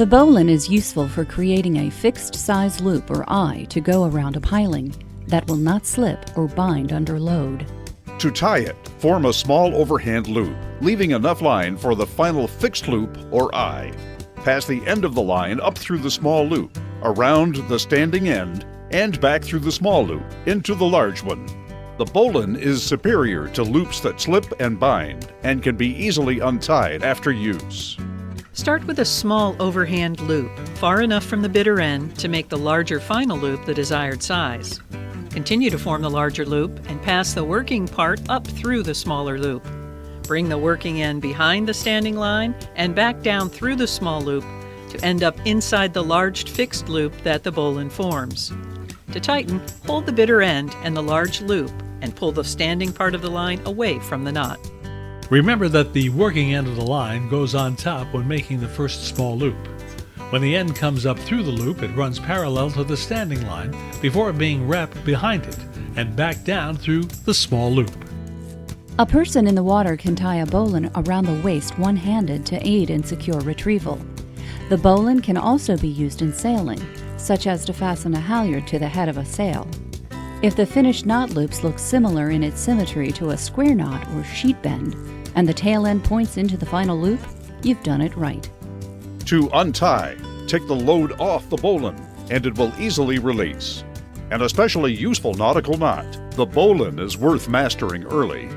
The bowline is useful for creating a fixed size loop or eye to go around a piling that will not slip or bind under load. To tie it, form a small overhand loop, leaving enough line for the final fixed loop or eye. Pass the end of the line up through the small loop, around the standing end, and back through the small loop into the large one. The bowline is superior to loops that slip and bind and can be easily untied after use. Start with a small overhand loop, far enough from the bitter end to make the larger final loop the desired size. Continue to form the larger loop and pass the working part up through the smaller loop. Bring the working end behind the standing line and back down through the small loop to end up inside the large fixed loop that the bowline forms. To tighten, hold the bitter end and the large loop and pull the standing part of the line away from the knot. Remember that the working end of the line goes on top when making the first small loop. When the end comes up through the loop, it runs parallel to the standing line before being wrapped behind it and back down through the small loop. A person in the water can tie a bowline around the waist one-handed to aid in secure retrieval. The bowline can also be used in sailing, such as to fasten a halyard to the head of a sail. If the finished knot loops look similar in its symmetry to a square knot or sheet bend, and the tail end points into the final loop, you've done it right. To untie, take the load off the bowline and it will easily release. An especially useful nautical knot, the bowline is worth mastering early.